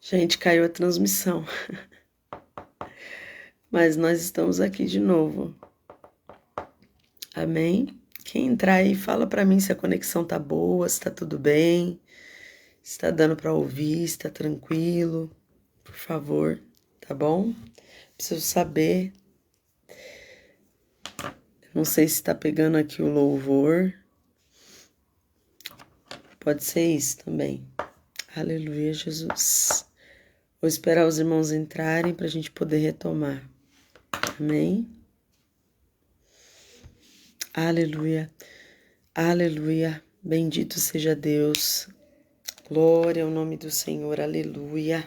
Gente, caiu a transmissão, mas nós estamos aqui de novo. Amém? Quem entrar aí, fala pra mim se a conexão tá boa, se tá tudo bem, se tá dando pra ouvir, se tá tranquilo, por favor, tá bom? Preciso saber. Não sei se tá pegando aqui o louvor. Pode ser isso também. Aleluia, Jesus. Vou esperar os irmãos entrarem pra gente poder retomar. Amém? Aleluia. Aleluia. Bendito seja Deus. Glória ao nome do Senhor. Aleluia.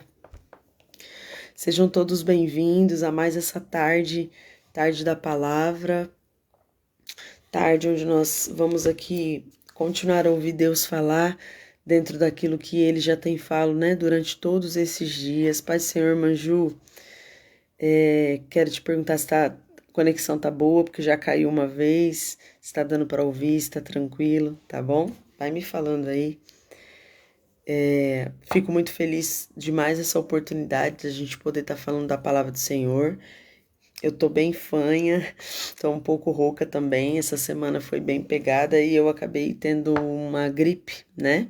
Sejam todos bem-vindos a mais essa tarde, tarde da palavra, tarde onde nós vamos aqui continuar a ouvir Deus falar dentro daquilo que Ele já tem falado, né, durante todos esses dias. Pai do Senhor, Manju, quero te perguntar se a conexão tá boa, porque já caiu uma vez, se tá dando para ouvir, se tá tranquilo, tá bom? Vai me falando aí. Fico muito feliz demais essa oportunidade de a gente poder estar falando da palavra do Senhor. Eu tô bem fanha, tô um pouco rouca também. Essa semana foi bem pegada e eu acabei tendo uma gripe, né?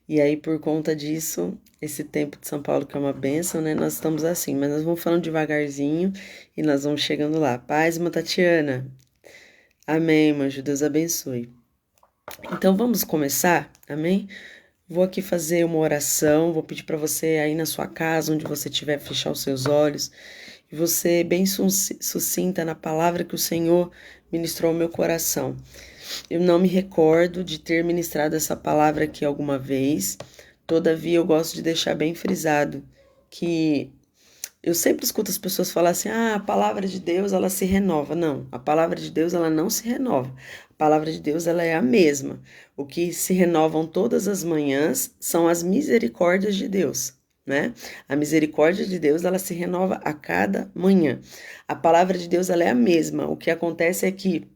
E aí, por conta disso, esse tempo de São Paulo, que é uma bênção, né? Nós estamos assim, mas nós vamos falando devagarzinho e nós vamos chegando lá. Paz, irmã Tatiana. Amém, manjo. Deus abençoe. Então, vamos começar? Amém? Vou aqui fazer uma oração, vou pedir para você aí na sua casa, onde você estiver, fechar os seus olhos e você bem sucinta na palavra que o Senhor ministrou ao meu coração. Eu não me recordo de ter ministrado essa palavra aqui alguma vez, todavia eu gosto de deixar bem frisado que eu sempre escuto as pessoas falar assim: "Ah, a palavra de Deus, ela se renova". Não, a palavra de Deus, ela não se renova. A palavra de Deus, ela é a mesma. O que se renovam todas as manhãs são as misericórdias de Deus, né? A misericórdia de Deus, ela se renova a cada manhã. A palavra de Deus, ela é a mesma. O que acontece é que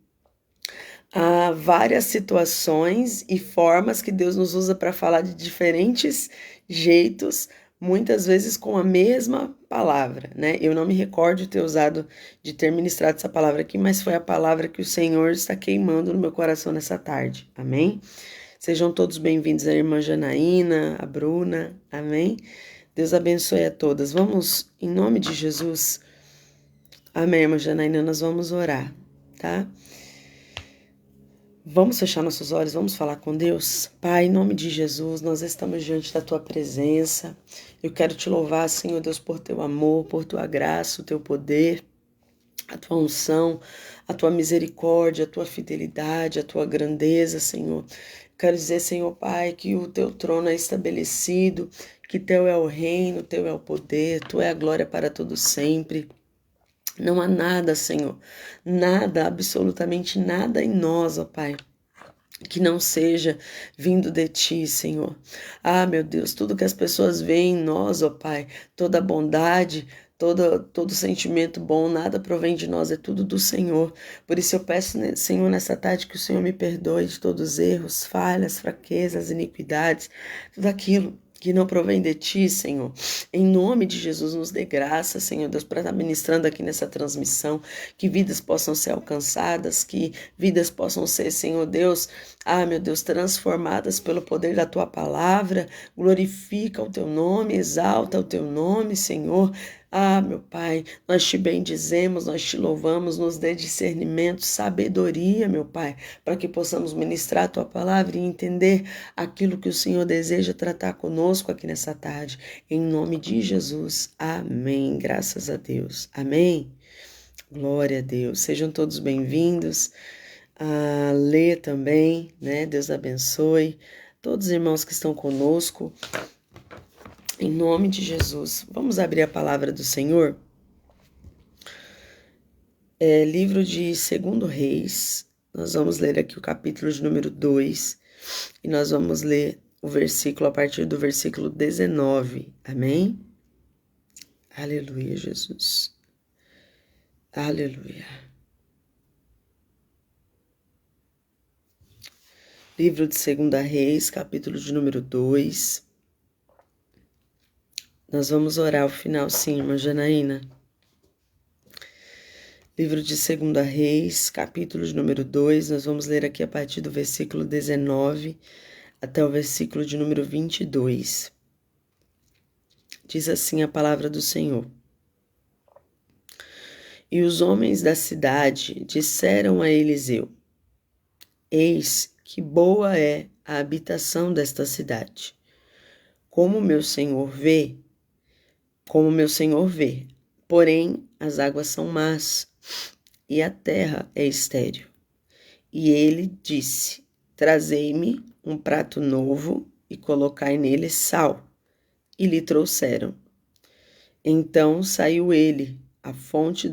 há várias situações e formas que Deus nos usa para falar de diferentes jeitos, muitas vezes com a mesma palavra, né? Eu não me recordo de ter ministrado essa palavra aqui, mas foi a palavra que o Senhor está queimando no meu coração nessa tarde. Amém? Sejam todos bem-vindos, a irmã Janaína, a Bruna. Amém? Deus abençoe a todas. Vamos, em nome de Jesus. Amém, irmã Janaína, nós vamos orar, tá? Vamos fechar nossos olhos, vamos falar com Deus? Pai, em nome de Jesus, nós estamos diante da Tua presença. Eu quero te louvar, Senhor Deus, por Teu amor, por Tua graça, o Teu poder, a Tua unção, a Tua misericórdia, a Tua fidelidade, a Tua grandeza, Senhor. Quero dizer, Senhor Pai, que o Teu trono é estabelecido, que Teu é o reino, Teu é o poder, Tua é a glória para todo sempre. Não há nada, Senhor, nada, absolutamente nada em nós, ó Pai, que não seja vindo de Ti, Senhor. Ah, meu Deus, tudo que as pessoas veem em nós, ó Pai, toda bondade, todo sentimento bom, nada provém de nós, é tudo do Senhor. Por isso eu peço, Senhor, nessa tarde que o Senhor me perdoe de todos os erros, falhas, fraquezas, iniquidades, tudo aquilo que não provém de Ti, Senhor. Em nome de Jesus, nos dê graça, Senhor Deus, para estar ministrando aqui nessa transmissão, que vidas possam ser alcançadas, que vidas possam ser, Senhor Deus, meu Deus, transformadas pelo poder da Tua palavra. Glorifica o Teu nome, exalta o Teu nome, Senhor. Meu Pai, nós te bendizemos, nós te louvamos, nos dê discernimento, sabedoria, meu Pai, para que possamos ministrar a Tua palavra e entender aquilo que o Senhor deseja tratar conosco aqui nessa tarde. Em nome de Jesus, amém. Graças a Deus, amém. Glória a Deus. Sejam todos bem-vindos. A Lê também, né? Deus abençoe. Todos os irmãos que estão conosco. Em nome de Jesus, vamos abrir a palavra do Senhor. Livro de 2 Reis, nós vamos ler aqui o capítulo de número 2 e nós vamos ler o versículo a partir do versículo 19, amém? Aleluia, Jesus. Aleluia. Livro de 2 Reis, capítulo de número 2. Nós vamos orar ao final, sim, irmã Janaína. Livro de 2 Reis, capítulo de número 2, nós vamos ler aqui a partir do versículo 19 até o versículo de número 22. Diz assim a palavra do Senhor. E os homens da cidade disseram a Eliseu: Eis que boa é a habitação desta cidade. Como meu senhor vê, porém as águas são más e a terra é estéril. E ele disse: Trazei-me um prato novo e colocai nele sal. E lhe trouxeram. Então saiu ele à fonte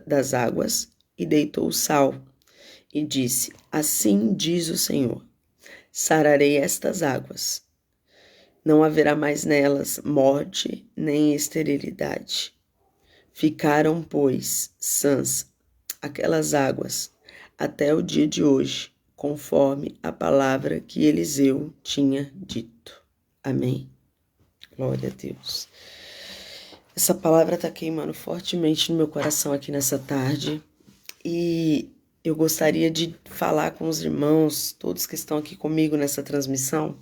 das águas e deitou o sal. E disse: Assim diz o Senhor: sararei estas águas. Não haverá mais nelas morte nem esterilidade. Ficaram, pois, sãs aquelas águas até o dia de hoje, conforme a palavra que Eliseu tinha dito. Amém. Glória a Deus. Essa palavra está queimando fortemente no meu coração aqui nessa tarde e eu gostaria de falar com os irmãos, todos que estão aqui comigo nessa transmissão,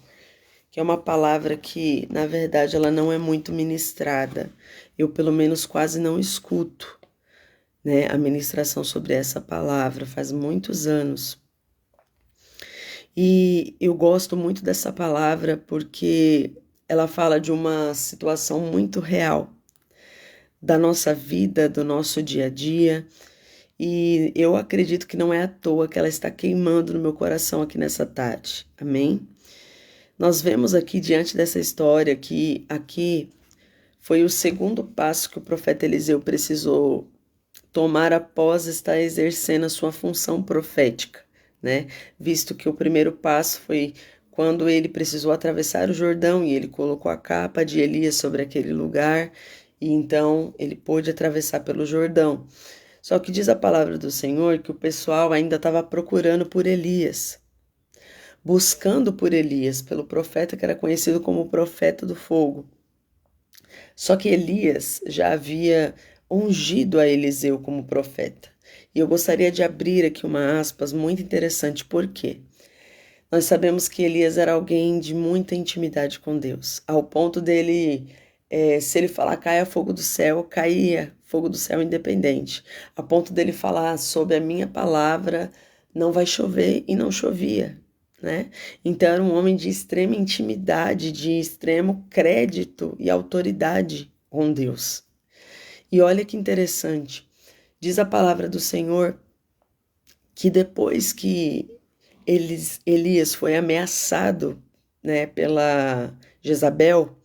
que é uma palavra que, na verdade, ela não é muito ministrada. Eu, pelo menos, quase não escuto, né, a ministração sobre essa palavra, faz muitos anos. E eu gosto muito dessa palavra porque ela fala de uma situação muito real da nossa vida, do nosso dia a dia, e eu acredito que não é à toa que ela está queimando no meu coração aqui nessa tarde. Amém? Nós vemos aqui diante dessa história que aqui foi o segundo passo que o profeta Eliseu precisou tomar após estar exercendo a sua função profética, né? Visto que o primeiro passo foi quando ele precisou atravessar o Jordão e ele colocou a capa de Elias sobre aquele lugar e então ele pôde atravessar pelo Jordão. Só que diz a palavra do Senhor que o pessoal ainda estava procurando por Elias, buscando por Elias, pelo profeta que era conhecido como o profeta do fogo. Só que Elias já havia ungido a Eliseu como profeta. E eu gostaria de abrir aqui uma aspas muito interessante, por quê? Nós sabemos que Elias era alguém de muita intimidade com Deus, ao ponto dele, se ele falar caia fogo do céu, caía fogo do céu independente, a ponto dele falar sobre a minha palavra não vai chover e não chovia, né? Então era um homem de extrema intimidade, de extremo crédito e autoridade com Deus. E olha que interessante, diz a palavra do Senhor que depois que Elias foi ameaçado, né, pela Jezabel,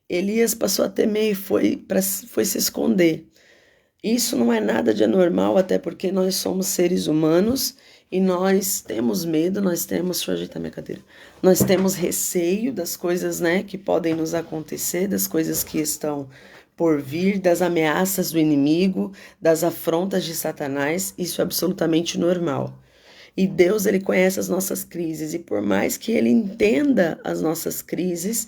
Elias passou a temer e foi se esconder. Isso não é nada de anormal, até porque nós somos seres humanos e nós temos medo, deixa eu ajeitar minha cadeira, nós temos receio das coisas, né, que podem nos acontecer, das coisas que estão por vir, das ameaças do inimigo, das afrontas de Satanás, isso é absolutamente normal. E Deus, ele conhece as nossas crises e por mais que ele entenda as nossas crises,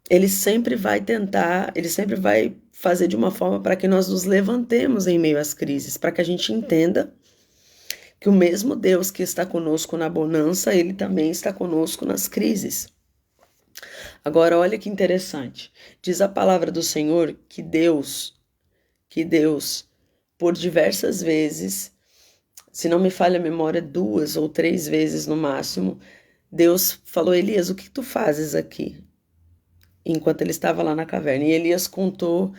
ele sempre vai fazer de uma forma para que nós nos levantemos em meio às crises, para que a gente entenda que o mesmo Deus que está conosco na bonança, ele também está conosco nas crises. Agora, olha que interessante. Diz a palavra do Senhor que Deus, por diversas vezes, se não me falha a memória, 2 ou 3 vezes no máximo, Deus falou: Elias, o que tu fazes aqui? Enquanto ele estava lá na caverna. E Elias contou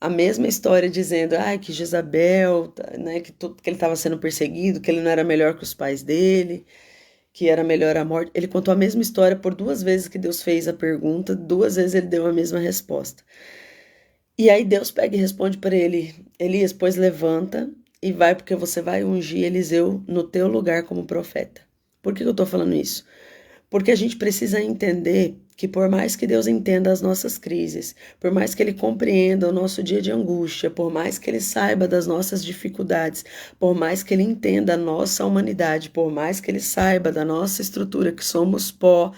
a mesma história, dizendo que Jezabel, né, que ele estava sendo perseguido, que ele não era melhor que os pais dele, que era melhor a morte. Ele contou a mesma história por 2 vezes que Deus fez a pergunta, 2 vezes ele deu a mesma resposta. E aí Deus pega e responde para ele: Elias, pois levanta e vai, porque você vai ungir Eliseu no teu lugar como profeta. Por que eu estou falando isso? Porque a gente precisa entender que por mais que Deus entenda as nossas crises, por mais que Ele compreenda o nosso dia de angústia, por mais que Ele saiba das nossas dificuldades, por mais que Ele entenda a nossa humanidade, por mais que Ele saiba da nossa estrutura, que somos pó,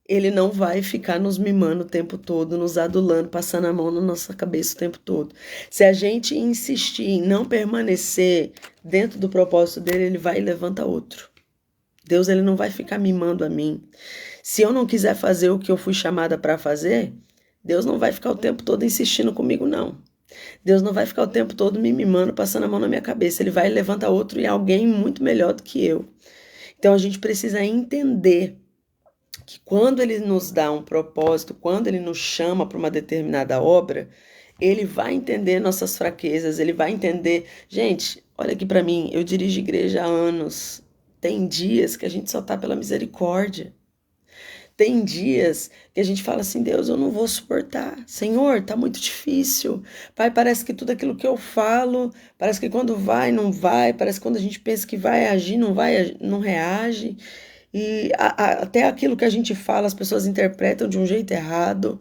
Ele não vai ficar nos mimando o tempo todo, nos adulando, passando a mão na nossa cabeça o tempo todo. Se a gente insistir em não permanecer dentro do propósito dele, ele vai e levanta outro. Deus, ele não vai ficar mimando a mim. Se eu não quiser fazer o que eu fui chamada para fazer, Deus não vai ficar o tempo todo insistindo comigo, não. Deus não vai ficar o tempo todo me mimando, passando a mão na minha cabeça. Ele vai e levanta outro e alguém muito melhor do que eu. Então a gente precisa entender que quando ele nos dá um propósito, quando ele nos chama para uma determinada obra, ele vai entender nossas fraquezas, ele vai entender. Gente, olha aqui para mim, eu dirijo igreja há anos. Tem dias que a gente só tá pela misericórdia. Tem dias que a gente fala assim, Deus, eu não vou suportar. Senhor, tá muito difícil. Pai, parece que tudo aquilo que eu falo, parece que quando vai, não vai, parece que quando a gente pensa que vai agir, não vai, não reage. E até aquilo que a gente fala, as pessoas interpretam de um jeito errado.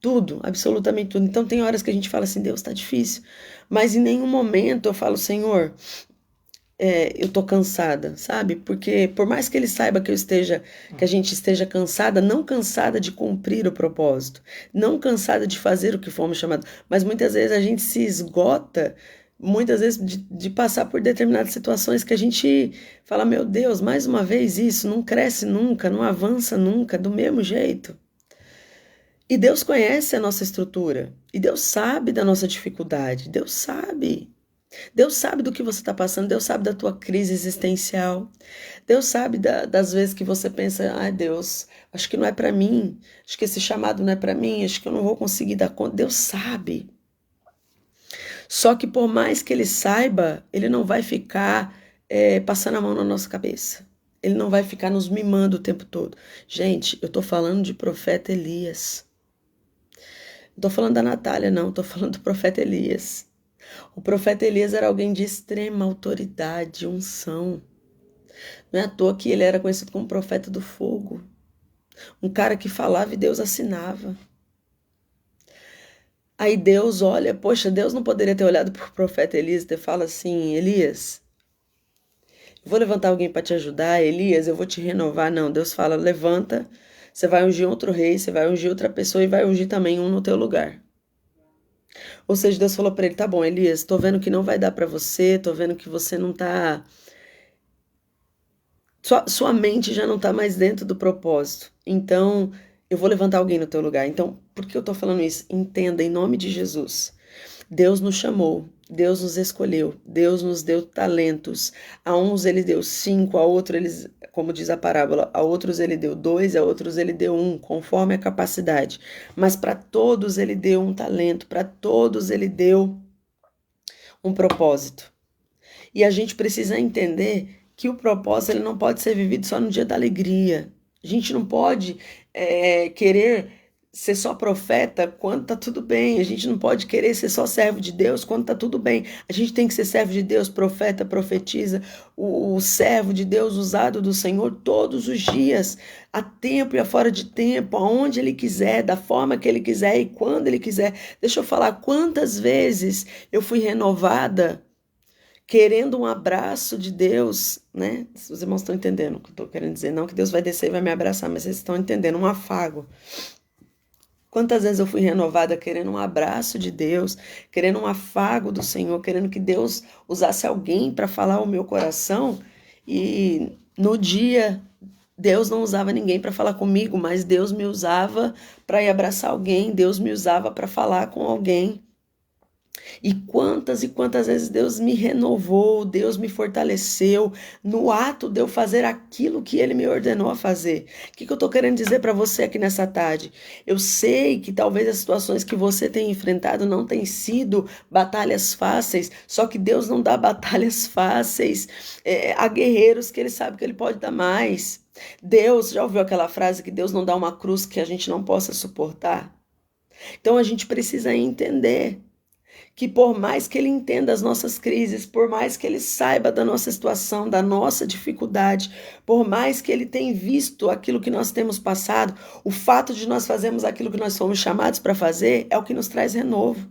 Tudo, absolutamente tudo. Então tem horas que a gente fala assim, Deus, tá difícil. Mas em nenhum momento eu falo, Senhor, eu tô cansada, sabe? Porque por mais que ele saiba que que a gente esteja cansada, não cansada de cumprir o propósito, não cansada de fazer o que fomos chamados, mas muitas vezes a gente se esgota, muitas vezes de passar por determinadas situações que a gente fala, meu Deus, mais uma vez isso, não cresce nunca, não avança nunca, do mesmo jeito. E Deus conhece a nossa estrutura, e Deus sabe da nossa dificuldade, Deus sabe. Deus sabe do que você está passando, Deus sabe da tua crise existencial, Deus sabe das vezes que você pensa, ai Deus, acho que não é para mim, acho que esse chamado não é para mim, acho que eu não vou conseguir dar conta. Deus sabe. Só que por mais que ele saiba, ele não vai ficar passando a mão na nossa cabeça. Ele não vai ficar nos mimando o tempo todo. Gente, eu tô falando de profeta Elias. Não tô falando da Natália, não, tô falando do profeta Elias. O profeta Elias era alguém de extrema autoridade, unção. Não é à toa que ele era conhecido como profeta do fogo. Um cara que falava e Deus assinava. Aí Deus olha, poxa, Deus não poderia ter olhado para o profeta Elias e ter falado assim, Elias, eu vou levantar alguém para te ajudar, Elias, eu vou te renovar. Não, Deus fala, levanta, você vai ungir outro rei, você vai ungir outra pessoa e vai ungir também um no teu lugar. Ou seja, Deus falou para ele, tá bom, Elias, tô vendo que não vai dar para você, tô vendo que você não tá... Sua mente já não tá mais dentro do propósito. Então, eu vou levantar alguém no teu lugar. Então, por que eu tô falando isso? Entenda, em nome de Jesus. Deus nos chamou, Deus nos escolheu, Deus nos deu talentos. A uns ele deu 5, a outros eles, como diz a parábola, a outros ele deu 2, a outros ele deu 1, conforme a capacidade. Mas para todos ele deu um talento, para todos ele deu um propósito. E a gente precisa entender que o propósito ele não pode ser vivido só no dia da alegria. A gente não pode querer ser só profeta quando tá tudo bem. A gente não pode querer ser só servo de Deus quando tá tudo bem. A gente tem que ser servo de Deus, profeta, profetiza, o servo de Deus usado do Senhor todos os dias, a tempo e a fora de tempo, aonde Ele quiser, da forma que Ele quiser e quando Ele quiser. Deixa eu falar quantas vezes eu fui renovada querendo um abraço de Deus, né? Os irmãos estão entendendo o que eu estou querendo dizer. Não que Deus vai descer e vai me abraçar, mas vocês estão entendendo, um afago. Quantas vezes eu fui renovada querendo um abraço de Deus, querendo um afago do Senhor, querendo que Deus usasse alguém para falar ao meu coração, e no dia Deus não usava ninguém para falar comigo, mas Deus me usava para ir abraçar alguém, Deus me usava para falar com alguém. E quantas vezes Deus me renovou, Deus me fortaleceu no ato de eu fazer aquilo que Ele me ordenou a fazer. O que eu estou querendo dizer para você aqui nessa tarde? Eu sei que talvez as situações que você tem enfrentado não tenham sido batalhas fáceis, só que Deus não dá batalhas fáceis a guerreiros que Ele sabe que Ele pode dar mais. Deus, já ouviu aquela frase que Deus não dá uma cruz que a gente não possa suportar? Então a gente precisa entender que por mais que Ele entenda as nossas crises, por mais que Ele saiba da nossa situação, da nossa dificuldade, por mais que Ele tenha visto aquilo que nós temos passado, o fato de nós fazermos aquilo que nós fomos chamados para fazer é o que nos traz renovo.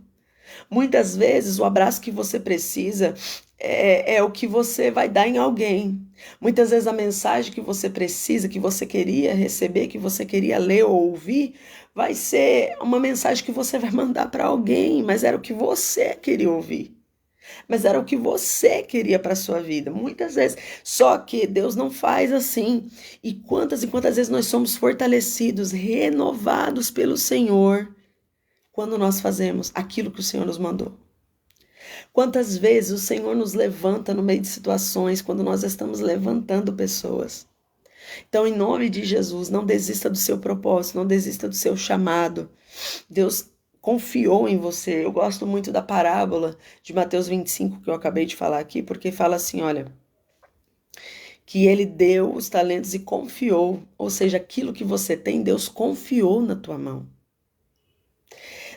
Muitas vezes o abraço que você precisa é o que você vai dar em alguém. Muitas vezes a mensagem que você precisa, que você queria receber, que você queria ler ou ouvir, vai ser uma mensagem que você vai mandar para alguém, mas era o que você queria ouvir. Mas era o que você queria para sua vida, muitas vezes. Só que Deus não faz assim. E quantas vezes nós somos fortalecidos, renovados pelo Senhor, quando nós fazemos aquilo que o Senhor nos mandou. Quantas vezes o Senhor nos levanta no meio de situações, quando nós estamos levantando pessoas. Então, em nome de Jesus, não desista do seu propósito, não desista do seu chamado. Deus confiou em você. Eu gosto muito da parábola de Mateus 25, que eu acabei de falar aqui, porque fala assim, olha, que ele deu os talentos e confiou, ou seja, aquilo que você tem, Deus confiou na tua mão.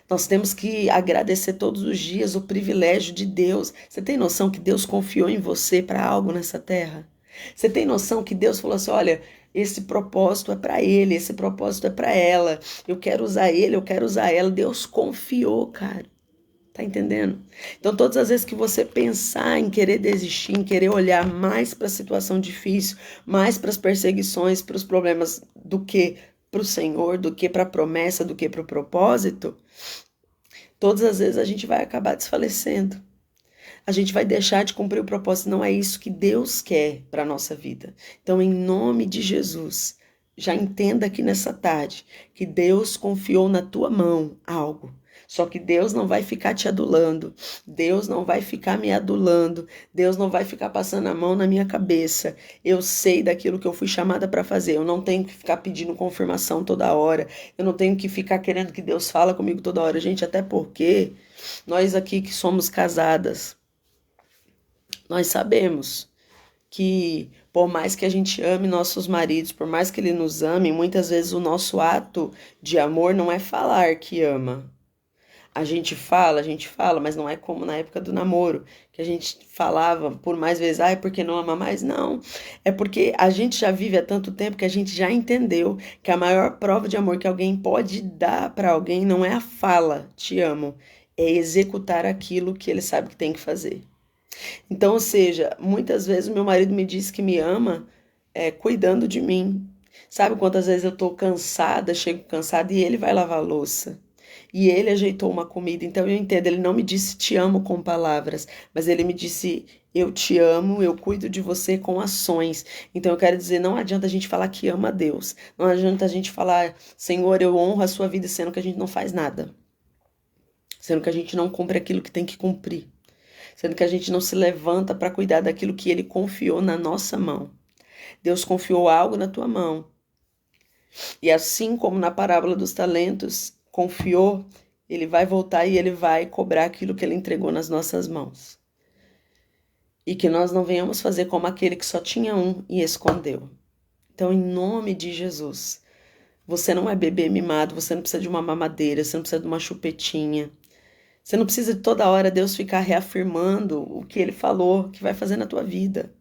Nós temos que agradecer todos os dias o privilégio de Deus. Você tem noção que Deus confiou em você para algo nessa terra? Você tem noção que Deus falou assim, olha, esse propósito é para ele, esse propósito é para ela. Eu quero usar ele, eu quero usar ela. Deus confiou, cara. Tá entendendo? Então, todas as vezes que você pensar em querer desistir, em querer olhar mais para a situação difícil, mais para as perseguições, para os problemas, do que para o Senhor, do que para a promessa, do que para o propósito, todas as vezes a gente vai acabar desfalecendo. A gente vai deixar de cumprir o propósito. Não é isso que Deus quer para a nossa vida. Então, em nome de Jesus, já entenda aqui nessa tarde que Deus confiou na tua mão algo. Só que Deus não vai ficar te adulando, Deus não vai ficar me adulando, Deus não vai ficar passando a mão na minha cabeça. Eu sei daquilo que eu fui chamada para fazer, eu não tenho que ficar pedindo confirmação toda hora, eu não tenho que ficar querendo que Deus fala comigo toda hora. Gente, até porque nós aqui que somos casadas, nós sabemos que por mais que a gente ame nossos maridos, por mais que ele nos ame, muitas vezes o nosso ato de amor não é falar que ama. A gente fala, mas não é como na época do namoro, que a gente falava por mais vezes, é porque não ama mais? Não, é porque a gente já vive há tanto tempo que a gente já entendeu que a maior prova de amor que alguém pode dar para alguém não é a fala, te amo, é executar aquilo que ele sabe que tem que fazer. Então, ou seja, muitas vezes o meu marido me diz que me ama, cuidando de mim. Sabe quantas vezes eu tô cansada, chego cansada e ele vai lavar a louça? E ele ajeitou uma comida, então eu entendo, ele não me disse te amo com palavras, mas ele me disse eu te amo, eu cuido de você com ações. Então eu quero dizer, não adianta a gente falar que ama a Deus, não adianta a gente falar, Senhor, eu honro a sua vida, sendo que a gente não faz nada, sendo que a gente não cumpre aquilo que tem que cumprir, sendo que a gente não se levanta para cuidar daquilo que ele confiou na nossa mão. Deus confiou algo na tua mão. E assim como na parábola dos talentos, confiou, ele vai voltar e ele vai cobrar aquilo que ele entregou nas nossas mãos. E que nós não venhamos fazer como aquele que só tinha um e escondeu. Então, em nome de Jesus, você não é bebê mimado, você não precisa de uma mamadeira, você não precisa de uma chupetinha. Você não precisa de toda hora Deus ficar reafirmando o que ele falou, que vai fazer na tua vida.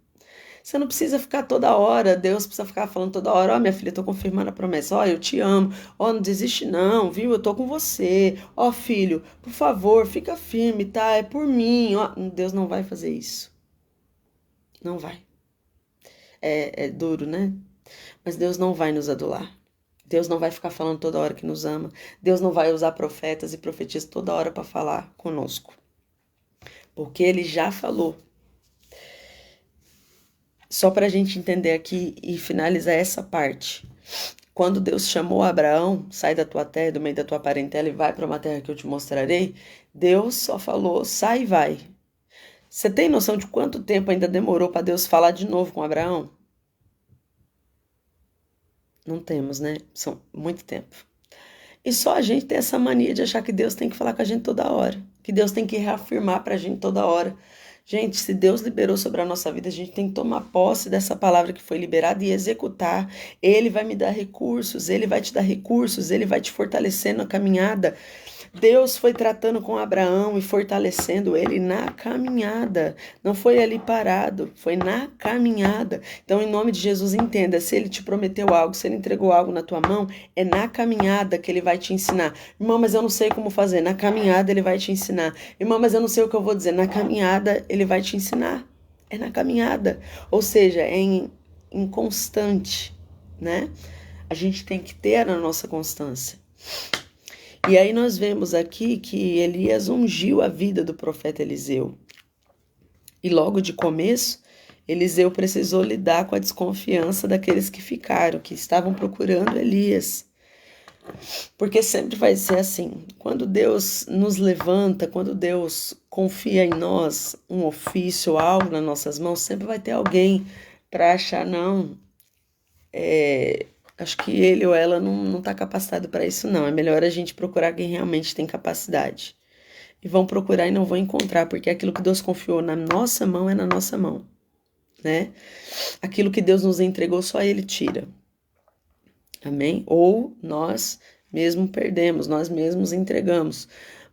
Você não precisa ficar toda hora, Deus precisa ficar falando toda hora, ó, minha filha, eu tô confirmando a promessa, ó, eu te amo, ó, não desiste não, viu, eu tô com você, ó, filho, por favor, fica firme, tá, é por mim, ó, Deus não vai fazer isso, não vai, é duro, né, mas Deus não vai nos adular, Deus não vai ficar falando toda hora que nos ama, Deus não vai usar profetas e profetisas toda hora para falar conosco, porque Ele já falou. Só para a gente entender aqui e finalizar essa parte. Quando Deus chamou Abraão, sai da tua terra, do meio da tua parentela e vai para uma terra que eu te mostrarei, Deus só falou, sai e vai. Você tem noção de quanto tempo ainda demorou para Deus falar de novo com Abraão? Não temos, né? São muito tempo. E só a gente tem essa mania de achar que Deus tem que falar com a gente toda hora, que Deus tem que reafirmar para a gente toda hora. Gente, se Deus liberou sobre a nossa vida, a gente tem que tomar posse dessa palavra que foi liberada e executar. Ele vai me dar recursos, Ele vai te dar recursos, Ele vai te fortalecer na caminhada. Deus foi tratando com Abraão e fortalecendo ele na caminhada. Não foi ali parado, foi na caminhada. Então, em nome de Jesus, entenda, se ele te prometeu algo, se ele entregou algo na tua mão, é na caminhada que ele vai te ensinar. Irmão, mas eu não sei como fazer. Na caminhada ele vai te ensinar. Irmão, mas eu não sei o que eu vou dizer. Na caminhada ele vai te ensinar. É na caminhada, ou seja, em constante, né? A gente tem que ter a nossa constância. E aí nós vemos aqui que Elias ungiu a vida do profeta Eliseu. E logo de começo, Eliseu precisou lidar com a desconfiança daqueles que ficaram, que estavam procurando Elias. Porque sempre vai ser assim. Quando Deus nos levanta, quando Deus confia em nós um ofício, algo nas nossas mãos, sempre vai ter alguém para achar, não, acho que ele ou ela não está capacitado para isso, não. É melhor a gente procurar quem realmente tem capacidade. E vão procurar e não vão encontrar, porque aquilo que Deus confiou na nossa mão é na nossa mão, né? Aquilo que Deus nos entregou, só Ele tira. Amém? Ou nós mesmo perdemos, nós mesmos entregamos.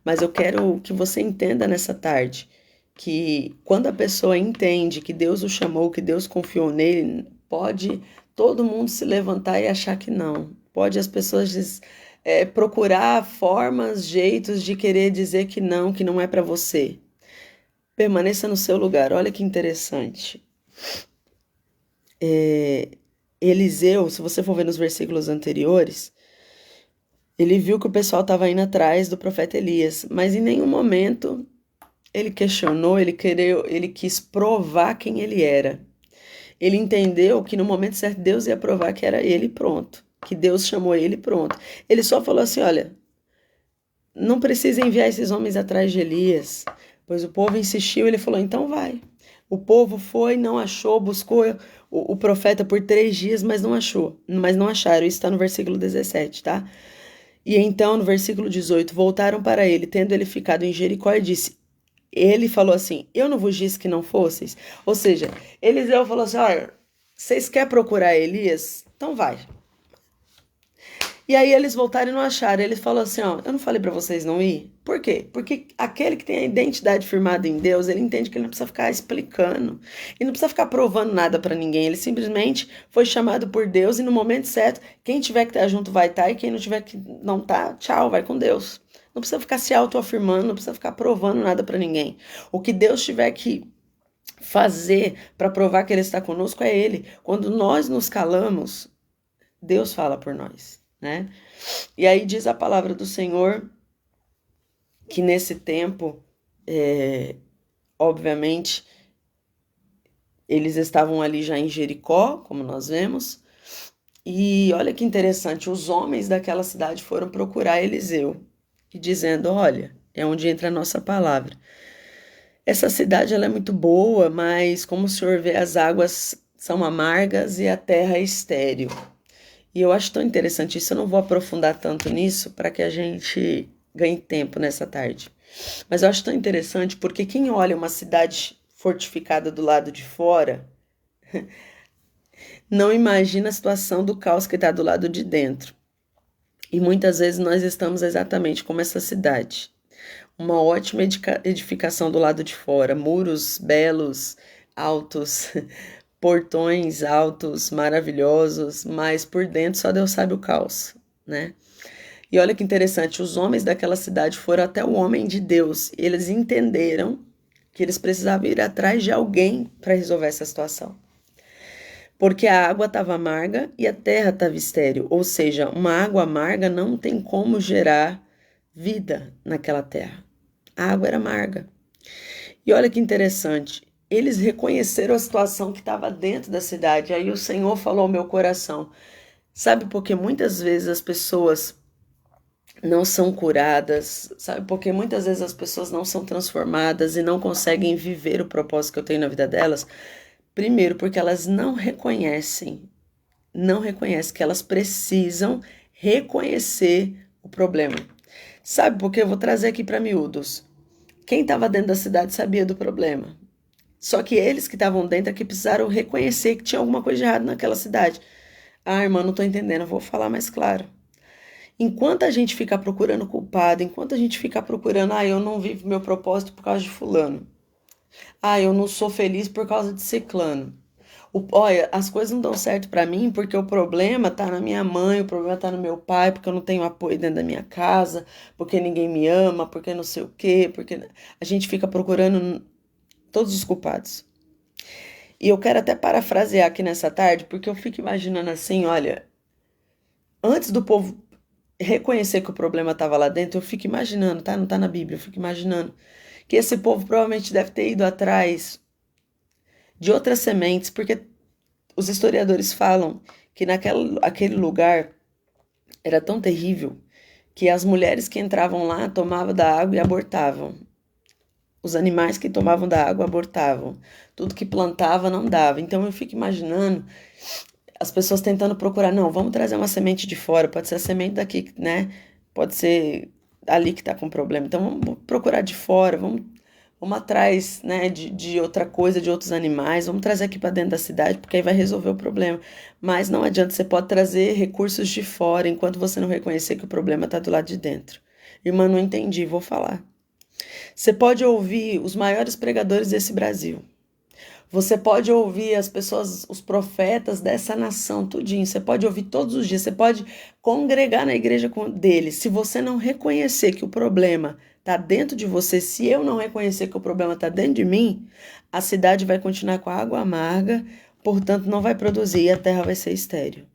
Mas eu quero que você entenda nessa tarde que quando a pessoa entende que Deus o chamou, que Deus confiou nele, pode todo mundo se levantar e achar que não. Pode as pessoas procurar formas, jeitos de querer dizer que não é para você. Permaneça no seu lugar. Olha que interessante. Eliseu, se você for ver nos versículos anteriores, ele viu que o pessoal estava indo atrás do profeta Elias, mas em nenhum momento ele questionou, ele quis provar quem ele era. Ele entendeu que no momento certo Deus ia provar que era ele, pronto. Que Deus chamou ele, pronto. Ele só falou assim, olha, não precisa enviar esses homens atrás de Elias, pois o povo insistiu, ele falou, então vai. O povo foi, não achou, buscou o profeta por 3 dias, mas não achou, mas não acharam. Isso está no versículo 17, tá? E então, no versículo 18, voltaram para ele, tendo ele ficado em Jericó, e disse, ele falou assim, eu não vos disse que não fosseis? Ou seja, Eliseu falou assim, olha, vocês querem procurar Elias? Então vai. E aí eles voltaram e não acharam. Ele falou assim, ó, eu não falei para vocês não ir? Por quê? Porque aquele que tem a identidade firmada em Deus, ele entende que ele não precisa ficar explicando. Ele não precisa ficar provando nada para ninguém. Ele simplesmente foi chamado por Deus e no momento certo, quem tiver que estar junto vai estar e quem não tiver que não tá, tchau, vai com Deus. Não precisa ficar se autoafirmando, não precisa ficar provando nada para ninguém. O que Deus tiver que fazer para provar que ele está conosco é ele. Quando nós nos calamos, Deus fala por nós. Né? E aí diz a palavra do Senhor que nesse tempo, obviamente, eles estavam ali já em Jericó, como nós vemos, e olha que interessante, os homens daquela cidade foram procurar Eliseu, e dizendo, olha, é onde entra a nossa palavra. Essa cidade ela é muito boa, mas como o senhor vê, as águas são amargas e a terra é estéril. E eu acho tão interessante isso, eu não vou aprofundar tanto nisso para que a gente ganhe tempo nessa tarde. Mas eu acho tão interessante porque quem olha uma cidade fortificada do lado de fora não imagina a situação do caos que está do lado de dentro. E muitas vezes nós estamos exatamente como essa cidade. Uma ótima edificação do lado de fora, muros belos, altos, portões altos, maravilhosos, mas por dentro só Deus sabe o caos, né? E olha que interessante, os homens daquela cidade foram até o homem de Deus. E eles entenderam que eles precisavam ir atrás de alguém para resolver essa situação. Porque a água estava amarga e a terra estava estéril. Ou seja, uma água amarga não tem como gerar vida naquela terra. A água era amarga. E olha que interessante, eles reconheceram a situação que estava dentro da cidade. Aí o Senhor falou ao meu coração, sabe, porque muitas vezes as pessoas não são curadas, sabe, porque muitas vezes as pessoas não são transformadas e não conseguem viver o propósito que eu tenho na vida delas. Primeiro, porque elas não reconhecem que elas precisam reconhecer o problema. Sabe, porque eu vou trazer aqui para miúdos. Quem estava dentro da cidade sabia do problema. Só que eles que estavam dentro é que precisaram reconhecer que tinha alguma coisa de errado naquela cidade. Ah, irmã, não estou entendendo, eu vou falar mais claro. Enquanto a gente ficar procurando culpado, enquanto a gente ficar procurando, eu não vivo meu propósito por causa de fulano. Eu não sou feliz por causa de ciclano. Olha, as coisas não dão certo para mim porque o problema tá na minha mãe, o problema tá no meu pai, porque eu não tenho apoio dentro da minha casa, porque ninguém me ama, porque não sei o quê, porque a gente fica procurando todos os culpados. E eu quero até parafrasear aqui nessa tarde, porque eu fico imaginando assim, olha, antes do povo reconhecer que o problema estava lá dentro, eu fico imaginando, tá? Não tá na Bíblia, eu fico imaginando que esse povo provavelmente deve ter ido atrás de outras sementes, porque os historiadores falam que aquele lugar era tão terrível que as mulheres que entravam lá tomavam da água e abortavam. Os animais que tomavam da água abortavam. Tudo que plantava não dava. Então eu fico imaginando as pessoas tentando procurar, não, vamos trazer uma semente de fora, pode ser a semente daqui, né? Pode ser ali que tá com problema. Então vamos procurar de fora, vamos atrás, né, de outra coisa, de outros animais, vamos trazer aqui para dentro da cidade, porque aí vai resolver o problema. Mas não adianta, você pode trazer recursos de fora, enquanto você não reconhecer que o problema está do lado de dentro. Irmã, não entendi, vou falar. Você pode ouvir os maiores pregadores desse Brasil. Você pode ouvir as pessoas, os profetas dessa nação, tudinho. Você pode ouvir todos os dias. Você pode congregar na igreja deles. Se você não reconhecer que o problema está dentro de você, se eu não reconhecer que o problema está dentro de mim, a cidade vai continuar com a água amarga, portanto não vai produzir e a terra vai ser estéril.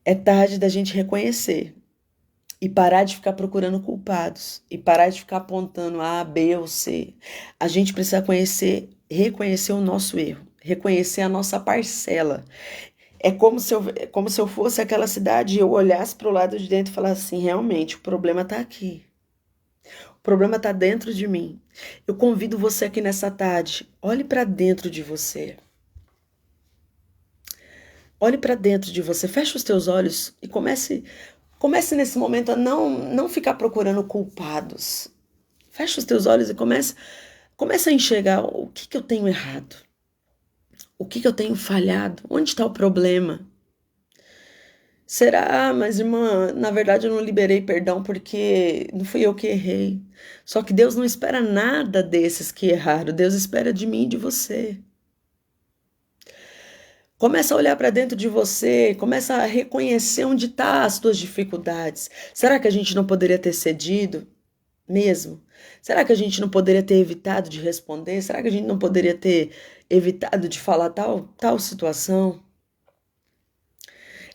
É tarde da gente reconhecer e parar de ficar procurando culpados e parar de ficar apontando A, B ou C. A gente precisa reconhecer o nosso erro, reconhecer a nossa parcela. É como se eu fosse aquela cidade e eu olhasse para o lado de dentro e falasse assim, realmente, o problema está aqui. O problema está dentro de mim. Eu convido você aqui nessa tarde, olhe para dentro de você. Olhe para dentro de você, feche os teus olhos e comece nesse momento a não ficar procurando culpados. Feche os teus olhos e comece a enxergar o que eu tenho errado. O que eu tenho falhado? Onde está o problema? Será, mas irmã, na verdade eu não liberei perdão porque não fui eu que errei. Só que Deus não espera nada desses que erraram. Deus espera de mim e de você. Começa a olhar para dentro de você, começa a reconhecer onde estão as tuas dificuldades. Será que a gente não poderia ter cedido mesmo? Será que a gente não poderia ter evitado de responder? Será que a gente não poderia ter evitado de falar tal situação?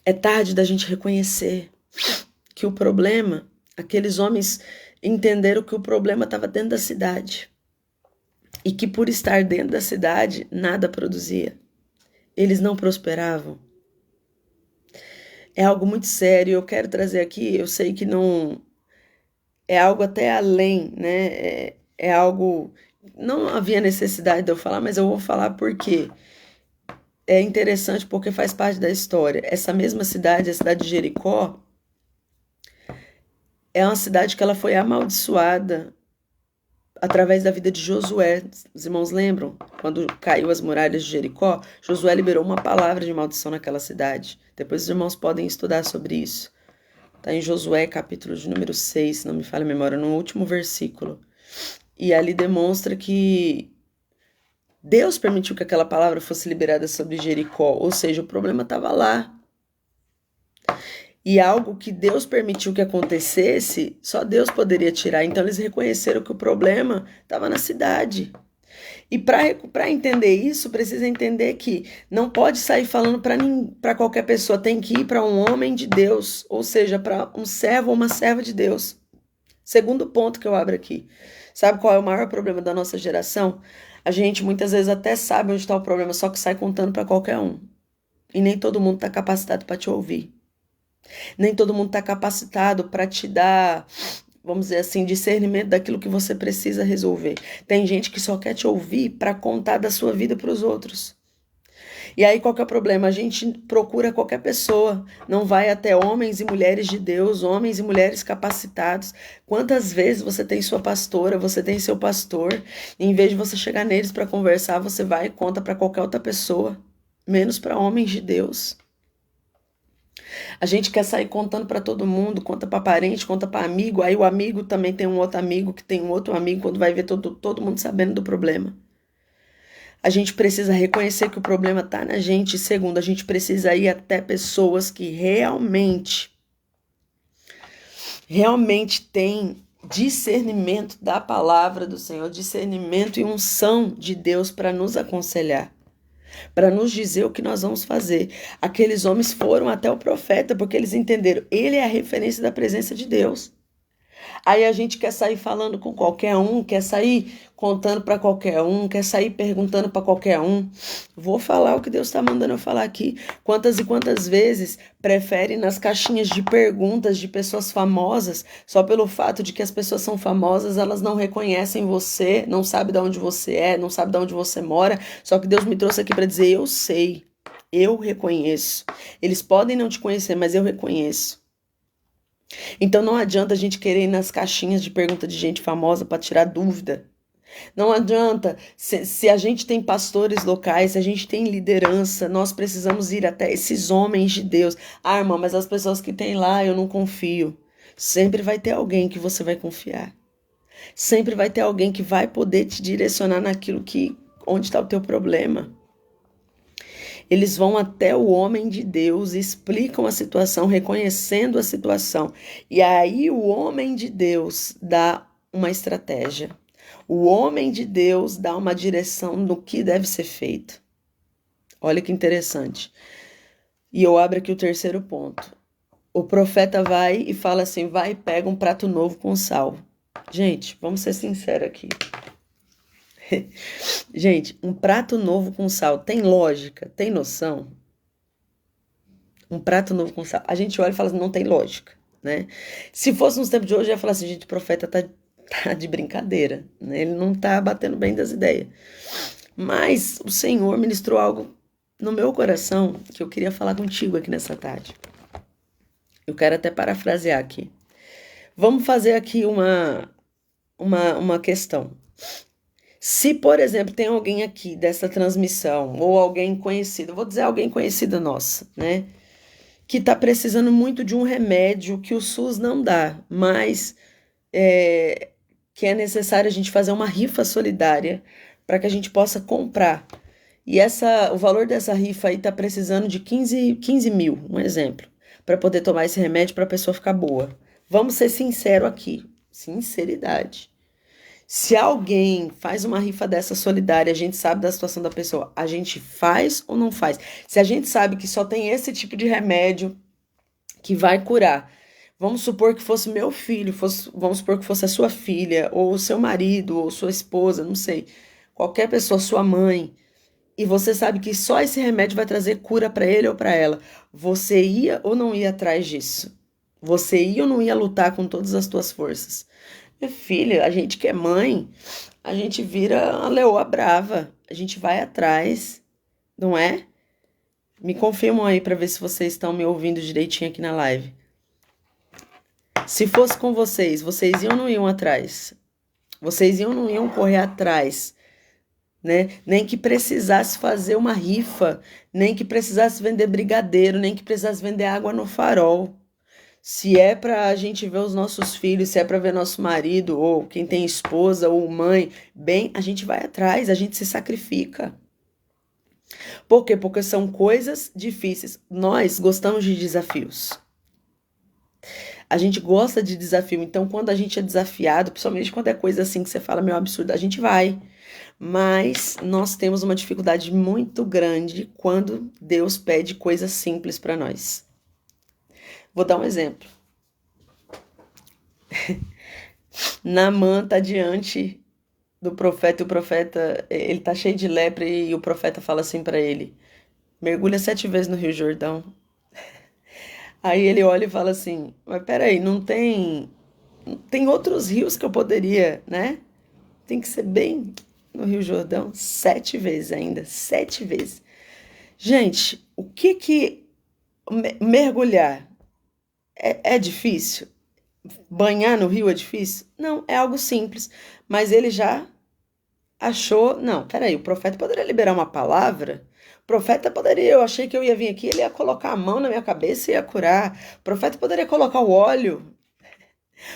É tarde da gente reconhecer que o problema, aqueles homens entenderam que o problema estava dentro da cidade e que por estar dentro da cidade nada produzia. Eles não prosperavam. É algo muito sério. Eu quero trazer aqui, eu sei que não é algo até além, né? É algo, não havia necessidade de eu falar, mas eu vou falar porque é interessante, porque faz parte da história. Essa mesma cidade, a cidade de Jericó, é uma cidade que ela foi amaldiçoada através da vida de Josué. Os irmãos lembram? Quando caiu as muralhas de Jericó, Josué liberou uma palavra de maldição naquela cidade. Depois os irmãos podem estudar sobre isso. Está em Josué, capítulo de número 6, se não me falha a memória, no último versículo. E ali demonstra que Deus permitiu que aquela palavra fosse liberada sobre Jericó, ou seja, o problema estava lá. E algo que Deus permitiu que acontecesse, só Deus poderia tirar. Então eles reconheceram que o problema estava na cidade. E para entender isso, precisa entender que não pode sair falando para qualquer pessoa, tem que ir para um homem de Deus, ou seja, para um servo ou uma serva de Deus. Segundo ponto que eu abro aqui. Sabe qual é o maior problema da nossa geração? A gente muitas vezes até sabe onde está o problema, só que sai contando para qualquer um. E nem todo mundo está capacitado para te ouvir. Nem todo mundo está capacitado para te dar, vamos dizer assim, discernimento daquilo que você precisa resolver. Tem gente que só quer te ouvir para contar da sua vida para os outros. E aí qual que é o problema? A gente procura qualquer pessoa, não vai até homens e mulheres de Deus, homens e mulheres capacitados. Quantas vezes você tem sua pastora, você tem seu pastor, e em vez de você chegar neles para conversar, você vai e conta para qualquer outra pessoa, menos para homens de Deus. A gente quer sair contando para todo mundo, conta para parente, conta para amigo, aí o amigo também tem um outro amigo que tem um outro amigo, quando vai ver todo mundo sabendo do problema. A gente precisa reconhecer que o problema está na gente. E segundo, a gente precisa ir até pessoas que realmente têm discernimento da palavra do Senhor, discernimento e unção de Deus para nos aconselhar, para nos dizer o que nós vamos fazer. Aqueles homens foram até o profeta porque eles entenderam, ele é a referência da presença de Deus. Aí a gente quer sair falando com qualquer um, quer sair contando para qualquer um, quer sair perguntando para qualquer um. Vou falar o que Deus está mandando eu falar aqui. Quantas e quantas vezes prefere nas caixinhas de perguntas de pessoas famosas, só pelo fato de que as pessoas são famosas, elas não reconhecem você, não sabem de onde você é, não sabem de onde você mora, só que Deus me trouxe aqui para dizer, eu sei, eu reconheço. Eles podem não te conhecer, mas eu reconheço. Então não adianta a gente querer ir nas caixinhas de pergunta de gente famosa para tirar dúvida. Não adianta, se a gente tem pastores locais, se a gente tem liderança, nós precisamos ir até esses homens de Deus. Ah, irmã, mas as pessoas que tem lá eu não confio. Sempre vai ter alguém que você vai confiar. Sempre vai ter alguém que vai poder te direcionar naquilo onde está o teu problema. Eles vão até o homem de Deus, explicam a situação, reconhecendo a situação. E aí o homem de Deus dá uma estratégia. O homem de Deus dá uma direção no que deve ser feito. Olha que interessante. E eu abro aqui o terceiro ponto. O profeta vai e fala assim, vai e pega um prato novo com sal. Gente, vamos ser sinceros aqui. Gente, um prato novo com sal tem lógica? Tem noção? Um prato novo com sal. A gente olha e fala assim, não tem lógica, né? Se fosse nos tempos de hoje, eu ia falar assim, gente, o profeta tá de brincadeira, né? Ele não tá batendo bem das ideias. Mas o Senhor ministrou algo no meu coração que eu queria falar contigo aqui nessa tarde. Eu quero até parafrasear aqui. Vamos fazer aqui uma questão. Se, por exemplo, tem alguém aqui dessa transmissão, ou alguém conhecido, vou dizer alguém conhecido nossa, né? Que está precisando muito de um remédio que o SUS não dá, mas que é necessário a gente fazer uma rifa solidária para que a gente possa comprar. E o valor dessa rifa aí está precisando de 15 mil, um exemplo, para poder tomar esse remédio para a pessoa ficar boa. Vamos ser sinceros aqui, sinceridade. Se alguém faz uma rifa dessa solidária, a gente sabe da situação da pessoa, a gente faz ou não faz? Se a gente sabe que só tem esse tipo de remédio que vai curar, vamos supor que fosse meu filho, vamos supor que fosse a sua filha, ou o seu marido, ou sua esposa, não sei, qualquer pessoa, sua mãe, e você sabe que só esse remédio vai trazer cura para ele ou para ela, você ia ou não ia atrás disso? Você ia ou não ia lutar com todas as tuas forças? Minha filha, a gente que é mãe, a gente vira uma leoa brava, a gente vai atrás, não é? Me confirmam aí para ver se vocês estão me ouvindo direitinho aqui na live. Se fosse com vocês iam ou não iam atrás? Vocês iam ou não iam correr atrás? Né? Nem que precisasse fazer uma rifa, nem que precisasse vender brigadeiro, nem que precisasse vender água no farol. Se é para a gente ver os nossos filhos, se é para ver nosso marido, ou quem tem esposa, ou mãe, bem, a gente vai atrás, a gente se sacrifica. Por quê? Porque são coisas difíceis. Nós gostamos de desafios. A gente gosta de desafio, então quando a gente é desafiado, principalmente quando é coisa assim que você fala, meu absurdo, a gente vai. Mas nós temos uma dificuldade muito grande quando Deus pede coisas simples para nós. Vou dar um exemplo. Naamã está diante do profeta, e o profeta, ele tá cheio de lepra, e o profeta fala assim para ele, mergulha 7 vezes no Rio Jordão. Aí ele olha e fala assim, mas peraí, não tem outros rios que eu poderia, né? Tem que ser bem no Rio Jordão, 7 vezes ainda, 7 vezes. Gente, o que mergulhar é difícil? Banhar no rio é difícil? Não, é algo simples. Mas ele já achou... Não, peraí, o profeta poderia liberar uma palavra? O profeta poderia... Eu achei que eu ia vir aqui, ele ia colocar a mão na minha cabeça e ia curar. O profeta poderia colocar o óleo.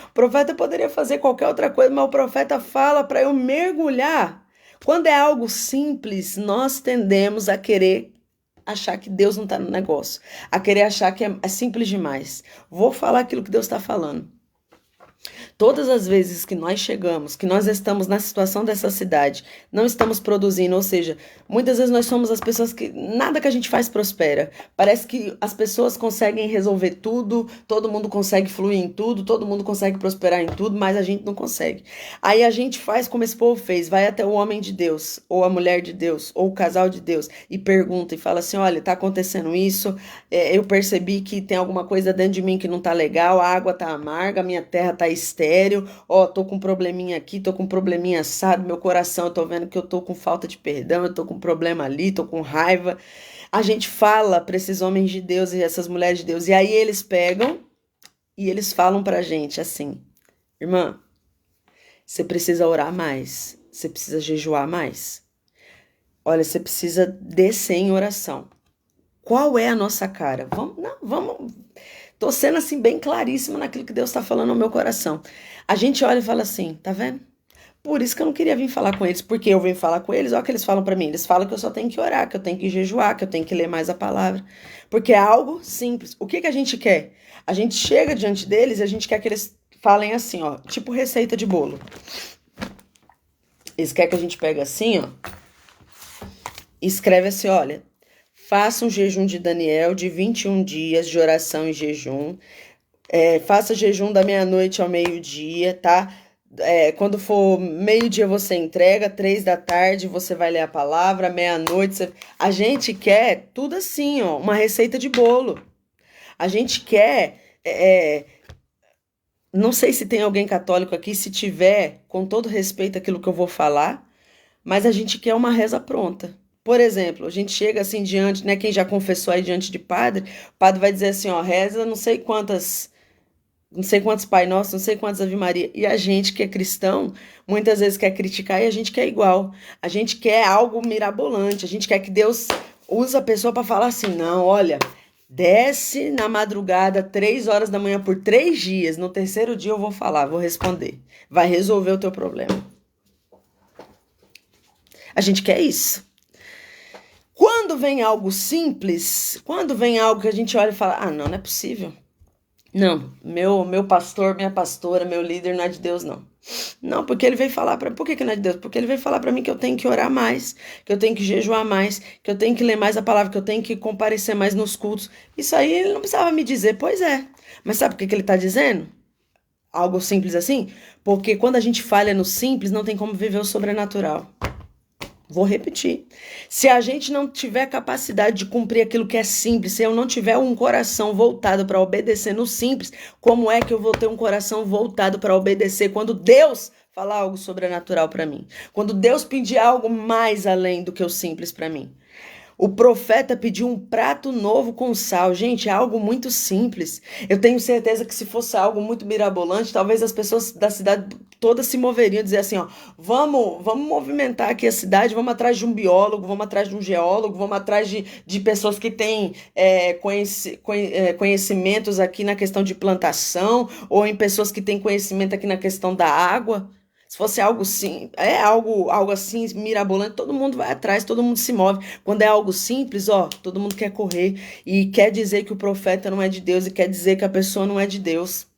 O profeta poderia fazer qualquer outra coisa, mas o profeta fala para eu mergulhar. Quando é algo simples, nós tendemos a querer achar que Deus não está no negócio, a querer achar que é simples demais. Vou falar aquilo que Deus está falando. Todas as vezes que nós chegamos, que nós estamos na situação dessa cidade, não estamos produzindo, ou seja, muitas vezes nós somos as pessoas que nada que a gente faz prospera. Parece que as pessoas conseguem resolver tudo, todo mundo consegue fluir em tudo, todo mundo consegue prosperar em tudo, mas a gente não consegue. Aí a gente faz como esse povo fez, vai até o homem de Deus, ou a mulher de Deus, ou o casal de Deus, e pergunta e fala assim: olha, tá acontecendo isso, eu percebi que tem alguma coisa dentro de mim que não tá legal, a água tá amarga, a minha terra tá estéril, tô com um probleminha aqui, tô com um probleminha assado, meu coração, eu tô vendo que eu tô com falta de perdão, eu tô com um problema ali, tô com raiva. A gente fala para esses homens de Deus e essas mulheres de Deus, e aí eles pegam e eles falam pra gente assim: irmã, você precisa orar mais, você precisa jejuar mais. Olha, você precisa descer em oração. Qual é a nossa cara? Vamos. Tô sendo assim bem claríssima naquilo que Deus está falando no meu coração. A gente olha e fala assim, tá vendo? Por isso que eu não queria vir falar com eles, porque eu venho falar com eles, olha o que eles falam para mim. Eles falam que eu só tenho que orar, que eu tenho que jejuar, que eu tenho que ler mais a palavra. Porque é algo simples. O que a gente quer? A gente chega diante deles e a gente quer que eles falem assim, ó, tipo receita de bolo. Eles querem que a gente pegue assim, ó, e escreve assim, olha, faça um jejum de Daniel de 21 dias de oração e jejum. Faça jejum da meia-noite ao meio-dia, tá? Quando for meio-dia você entrega, 3 da tarde você vai ler a palavra, meia-noite você... A gente quer tudo assim, ó, uma receita de bolo. A gente quer... Não sei se tem alguém católico aqui, se tiver, com todo respeito àquilo que eu vou falar, mas a gente quer uma reza pronta. Por exemplo, a gente chega assim diante, né? Quem já confessou aí diante de padre, o padre vai dizer assim, ó, reza não sei quantos Pai Nosso, não sei quantas Ave Maria. E a gente que é cristão, muitas vezes quer criticar e a gente quer igual. A gente quer algo mirabolante, a gente quer que Deus use a pessoa para falar assim, não, olha, desce na madrugada, 3 horas da manhã por 3 dias, no terceiro dia eu vou falar, vou responder. Vai resolver o teu problema. A gente quer isso. Quando vem algo simples, quando vem algo que a gente olha e fala, não é possível. Não, meu pastor, minha pastora, meu líder não é de Deus, não. Não, porque ele veio falar para... Por que não é de Deus? Porque ele veio falar para mim que eu tenho que orar mais, que eu tenho que jejuar mais, que eu tenho que ler mais a palavra, que eu tenho que comparecer mais nos cultos. Isso aí ele não precisava me dizer, pois é. Mas sabe o que ele está dizendo? Algo simples assim? Porque quando a gente falha no simples, não tem como viver o sobrenatural. Vou repetir. Se a gente não tiver capacidade de cumprir aquilo que é simples, se eu não tiver um coração voltado para obedecer no simples, como é que eu vou ter um coração voltado para obedecer quando Deus falar algo sobrenatural para mim? Quando Deus pedir algo mais além do que o simples para mim? O profeta pediu um prato novo com sal. Gente, é algo muito simples. Eu tenho certeza que se fosse algo muito mirabolante, talvez as pessoas da cidade todas se moveriam, dizer assim, ó, vamos movimentar aqui a cidade, vamos atrás de um biólogo, vamos atrás de um geólogo, vamos atrás de pessoas que têm conhecimentos aqui na questão de plantação, ou em pessoas que têm conhecimento aqui na questão da água. Se fosse algo sim, algo assim mirabolante, todo mundo vai atrás, todo mundo se move. Quando é algo simples, ó, todo mundo quer correr e quer dizer que o profeta não é de Deus e quer dizer que a pessoa não é de Deus.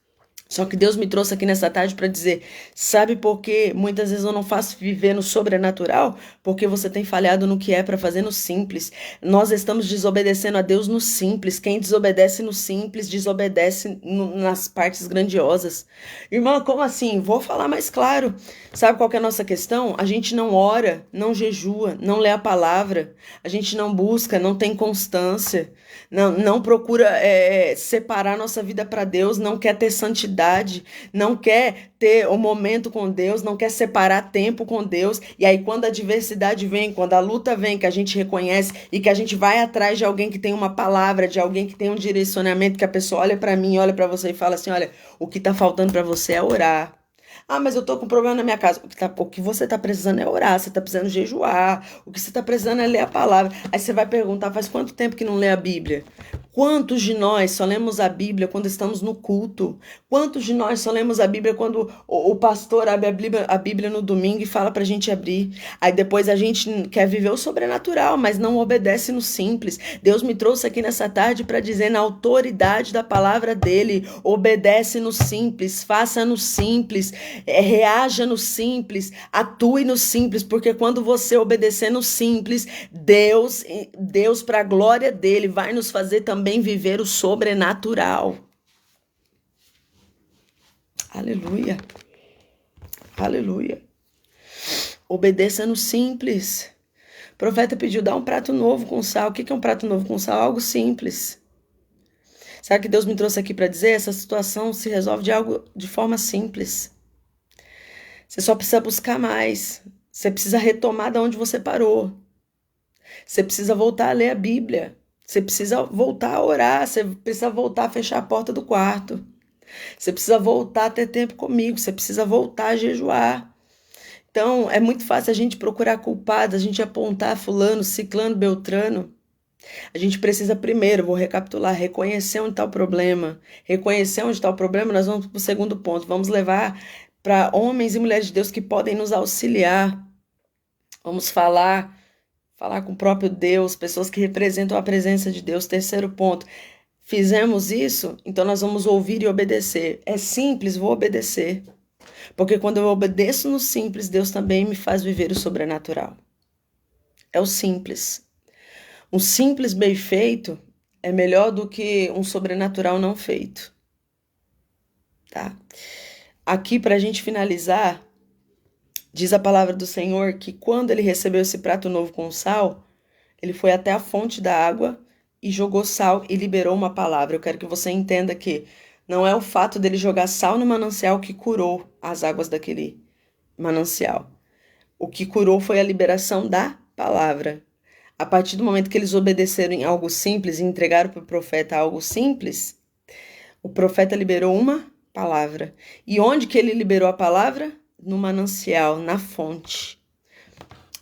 Só que Deus me trouxe aqui nessa tarde para dizer, sabe por que muitas vezes eu não faço viver no sobrenatural? Porque você tem falhado no que é para fazer no simples. Nós estamos desobedecendo a Deus no simples. Quem desobedece no simples, desobedece nas partes grandiosas. Irmã, como assim? Vou falar mais claro. Sabe qual que é a nossa questão? A gente não ora, não jejua, não lê a palavra. A gente não busca, não tem constância. Não procura separar nossa vida para Deus, não quer ter santidade, não quer ter o momento com Deus, não quer separar tempo com Deus. E aí quando a adversidade vem, quando a luta vem, que a gente reconhece e que a gente vai atrás de alguém que tem uma palavra, de alguém que tem um direcionamento, que a pessoa olha para mim, olha para você e fala assim, olha, o que tá faltando para você é orar. Mas eu tô com problema na minha casa. O que você tá precisando é orar, você tá precisando jejuar, o que você tá precisando é ler a palavra. Aí você vai perguntar, faz quanto tempo que não lê a Bíblia? Quantos de nós só lemos a Bíblia quando estamos no culto? Quantos de nós só lemos a Bíblia quando o pastor abre a Bíblia no domingo e fala pra gente abrir? Aí depois a gente quer viver o sobrenatural, mas não obedece no simples. Deus me trouxe aqui nessa tarde para dizer, na autoridade da palavra dele, obedece no simples, faça no simples, reaja no simples, atue no simples, porque quando você obedecer no simples, Deus para a glória dele, vai nos fazer também viver o sobrenatural. Aleluia. Aleluia. Obedeça no simples. O profeta pediu, dá um prato novo com sal. O que é um prato novo com sal? Algo simples. Sabe o que Deus me trouxe aqui para dizer? Essa situação se resolve de forma simples. Você só precisa buscar mais. Você precisa retomar de onde você parou. Você precisa voltar a ler a Bíblia. Você precisa voltar a orar. Você precisa voltar a fechar a porta do quarto. Você precisa voltar a ter tempo comigo. Você precisa voltar a jejuar. Então, é muito fácil a gente procurar culpados, a gente apontar fulano, ciclano, beltrano. A gente precisa primeiro, vou recapitular, reconhecer onde está o problema. Reconhecer onde está o problema, nós vamos para o segundo ponto. Vamos levar para homens e mulheres de Deus que podem nos auxiliar. Vamos falar com o próprio Deus, pessoas que representam a presença de Deus. Terceiro ponto, fizemos isso, então nós vamos ouvir e obedecer. É simples, vou obedecer. Porque quando eu obedeço no simples, Deus também me faz viver o sobrenatural. É o simples. Um simples bem feito é melhor do que um sobrenatural não feito. Tá? Aqui, para a gente finalizar, diz a palavra do Senhor que quando ele recebeu esse prato novo com sal, ele foi até a fonte da água e jogou sal e liberou uma palavra. Eu quero que você entenda que não é o fato dele jogar sal no manancial que curou as águas daquele manancial. O que curou foi a liberação da palavra. A partir do momento que eles obedeceram em algo simples e entregaram para o profeta algo simples, o profeta liberou uma palavra. E onde que ele liberou a palavra? No manancial, na fonte.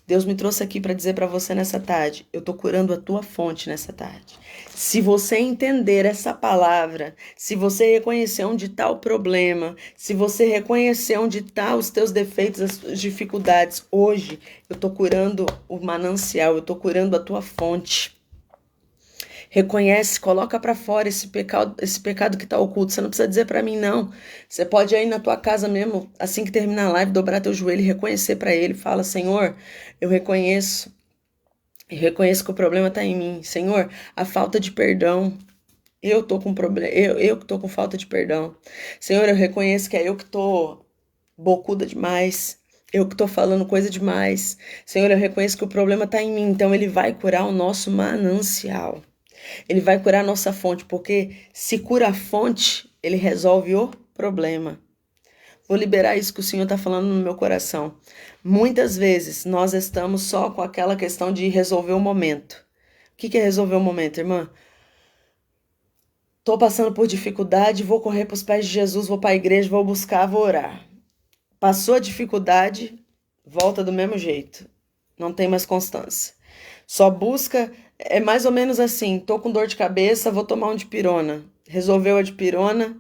Deus me trouxe aqui para dizer para você nessa tarde, eu estou curando a tua fonte nessa tarde. Se você entender essa palavra, se você reconhecer onde está o problema, se você reconhecer onde estão os teus defeitos, as tuas dificuldades, hoje eu estou curando o manancial, eu estou curando a tua fonte. Reconhece, coloca para fora esse pecado que está oculto. Você não precisa dizer para mim, não. Você pode ir aí na tua casa mesmo, assim que terminar a live, dobrar teu joelho e reconhecer para ele. Fala, Senhor, eu reconheço que o problema está em mim. Senhor, a falta de perdão, eu tô com problema, eu que tô com falta de perdão. Senhor, eu reconheço que é eu que tô bocuda demais. Eu que tô falando coisa demais. Senhor, eu reconheço que o problema está em mim. Então ele vai curar o nosso manancial. Ele vai curar a nossa fonte, porque se cura a fonte, ele resolve o problema. Vou liberar isso que o Senhor está falando no meu coração. Muitas vezes nós estamos só com aquela questão de resolver o momento. O que é resolver o momento, irmã? Estou passando por dificuldade, vou correr para os pés de Jesus, vou para a igreja, vou buscar, vou orar. Passou a dificuldade, volta do mesmo jeito. Não tem mais constância. Só busca, é mais ou menos assim, tô com dor de cabeça, vou tomar um dipirona. Resolveu a dipirona,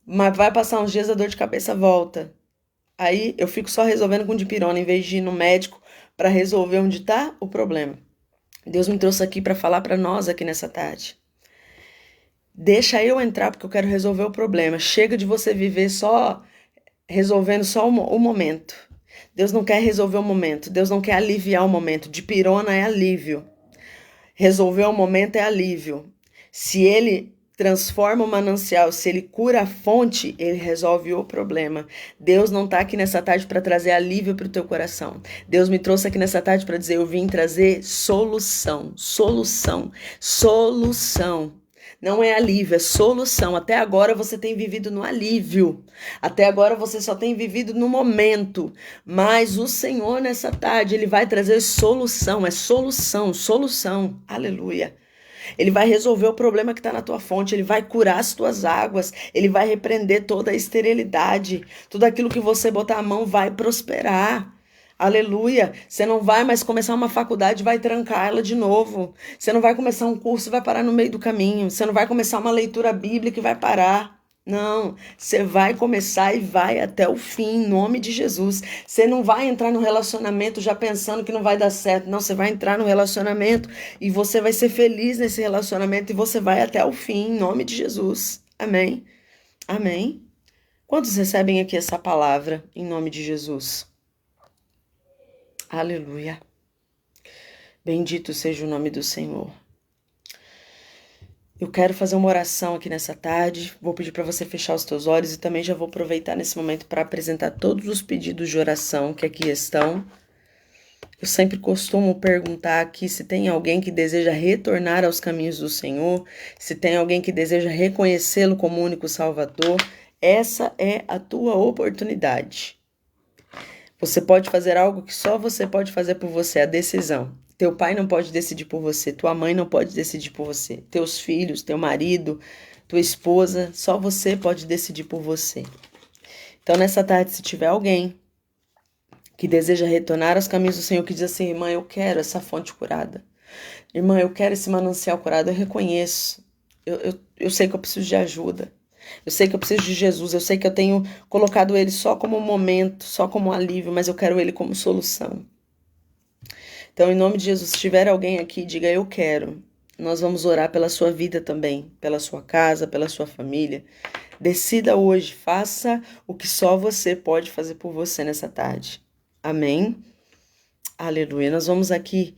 mas vai passar uns dias, a dor de cabeça volta. Aí eu fico só resolvendo com dipirona, em vez de ir no médico para resolver onde está o problema. Deus me trouxe aqui para falar para nós aqui nessa tarde. Deixa eu entrar porque eu quero resolver o problema. Chega de você viver só resolvendo só o momento. Deus não quer resolver o momento. Deus não quer aliviar o momento. Dipirona é alívio. Resolver o momento é alívio. Se ele transforma o manancial, se ele cura a fonte, ele resolve o problema. Deus não está aqui nessa tarde para trazer alívio para o teu coração. Deus me trouxe aqui nessa tarde para dizer, eu vim trazer solução. Solução. Solução. Não é alívio, é solução. Até agora você tem vivido no alívio. Até agora você só tem vivido no momento. Mas o Senhor nessa tarde, ele vai trazer solução. É solução, solução. Aleluia. Ele vai resolver o problema que está na tua fonte. Ele vai curar as tuas águas. Ele vai repreender toda a esterilidade. Tudo aquilo que você botar a mão vai prosperar. Aleluia. Você não vai mais começar uma faculdade e vai trancar ela de novo. Você não vai começar um curso e vai parar no meio do caminho. Você não vai começar uma leitura bíblica e vai parar. Não, você vai começar e vai até o fim, em nome de Jesus. Você não vai entrar no relacionamento já pensando que não vai dar certo. Não, você vai entrar no relacionamento e você vai ser feliz nesse relacionamento e você vai até o fim, em nome de Jesus. Amém. Amém. Quantos recebem aqui essa palavra em nome de Jesus? Aleluia. Bendito seja o nome do Senhor. Eu quero fazer uma oração aqui nessa tarde. Vou pedir para você fechar os teus olhos e também já vou aproveitar nesse momento para apresentar todos os pedidos de oração que aqui estão. Eu sempre costumo perguntar aqui se tem alguém que deseja retornar aos caminhos do Senhor, se tem alguém que deseja reconhecê-lo como único Salvador. Essa é a tua oportunidade. Você pode fazer algo que só você pode fazer por você, a decisão. Teu pai não pode decidir por você, tua mãe não pode decidir por você, teus filhos, teu marido, tua esposa, só você pode decidir por você. Então, nessa tarde, se tiver alguém que deseja retornar aos caminhos do Senhor, que diz assim, irmã, eu quero essa fonte curada. Irmã, eu quero esse manancial curado, eu reconheço. Eu sei que eu preciso de ajuda. Eu sei que eu preciso de Jesus, eu sei que eu tenho colocado ele só como momento, só como alívio, mas eu quero ele como solução. Então, em nome de Jesus, se tiver alguém aqui, diga eu quero. Nós vamos orar pela sua vida também, pela sua casa, pela sua família. Decida hoje, faça o que só você pode fazer por você nessa tarde. Amém? Aleluia. Nós vamos aqui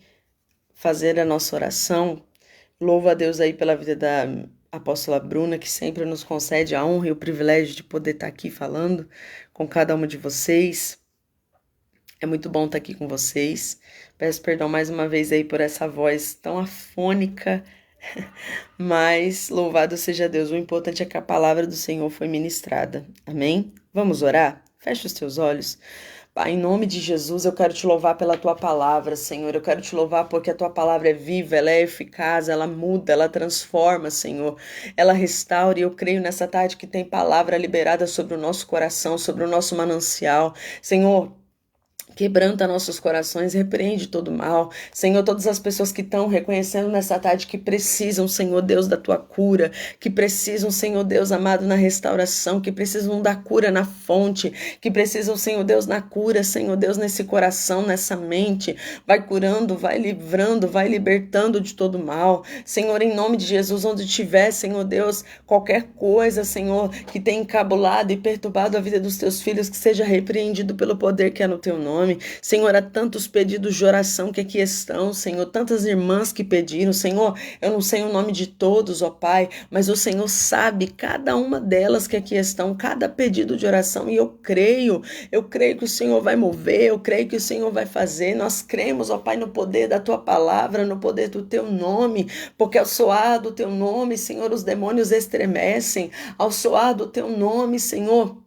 fazer a nossa oração. Louvo a Deus aí pela vida da apóstola Bruna, que sempre nos concede a honra e o privilégio de poder estar aqui falando com cada uma de vocês. É muito bom estar aqui com vocês. Peço perdão mais uma vez aí por essa voz tão afônica, mas louvado seja Deus. O importante é que a palavra do Senhor foi ministrada. Amém? Vamos orar? Fecha os teus olhos. Pai, em nome de Jesus, eu quero te louvar pela tua palavra, Senhor. Eu quero te louvar porque a tua palavra é viva, ela é eficaz, ela muda, ela transforma, Senhor. Ela restaura e eu creio nessa tarde que tem palavra liberada sobre o nosso coração, sobre o nosso manancial. Senhor, quebranta nossos corações, repreende todo mal. Senhor, todas as pessoas que estão reconhecendo nessa tarde que precisam, Senhor Deus, da tua cura, que precisam, Senhor Deus amado, na restauração, que precisam da cura na fonte, que precisam, Senhor Deus, na cura, Senhor Deus, nesse coração, nessa mente. Vai curando, vai livrando, vai libertando de todo mal. Senhor, em nome de Jesus, onde tiver, Senhor Deus, qualquer coisa, Senhor, que tenha encabulado e perturbado a vida dos teus filhos, que seja repreendido pelo poder que é no teu nome. Senhor, há tantos pedidos de oração que aqui estão, Senhor, tantas irmãs que pediram, Senhor, eu não sei o nome de todos, ó Pai, mas o Senhor sabe cada uma delas que aqui estão, cada pedido de oração, e eu creio que o Senhor vai mover, eu creio que o Senhor vai fazer, nós cremos, ó Pai, no poder da tua palavra, no poder do teu nome, porque ao soar do teu nome, Senhor, os demônios estremecem, ao soar do teu nome, Senhor,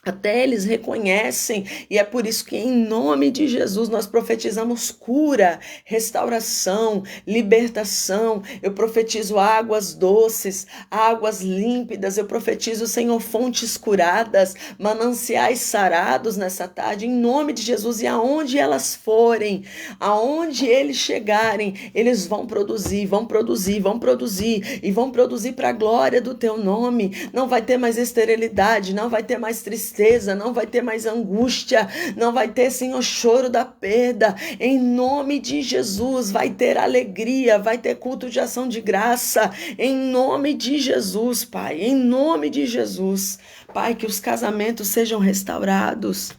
até eles reconhecem, e é por isso que em nome de Jesus nós profetizamos cura, restauração, libertação. Eu profetizo águas doces, águas límpidas, eu profetizo, Senhor, fontes curadas, mananciais sarados nessa tarde, em nome de Jesus. E aonde elas forem, aonde eles chegarem, eles vão produzir, e vão produzir para a glória do teu nome. Não vai ter mais esterilidade, não vai ter mais tristeza, não vai ter mais angústia, não vai ter, Senhor, choro da perda. Em nome de Jesus, vai ter alegria, vai ter culto de ação de graça. Em nome de Jesus, Pai, em nome de Jesus. Pai, que os casamentos sejam restaurados,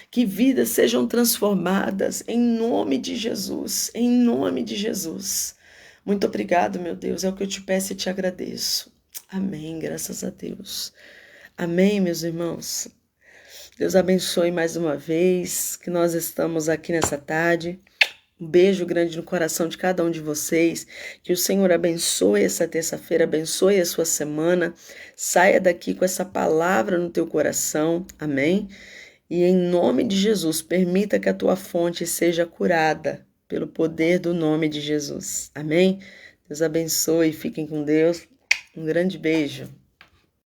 que vidas sejam transformadas, em nome de Jesus, em nome de Jesus. Muito obrigado, meu Deus, é o que eu te peço e te agradeço. Amém, graças a Deus. Amém, meus irmãos. Deus abençoe mais uma vez que nós estamos aqui nessa tarde. Um beijo grande no coração de cada um de vocês. Que o Senhor abençoe essa terça-feira, abençoe a sua semana. Saia daqui com essa palavra no teu coração. Amém? E em nome de Jesus, permita que a tua fonte seja curada pelo poder do nome de Jesus. Amém? Deus abençoe. Fiquem com Deus. Um grande beijo.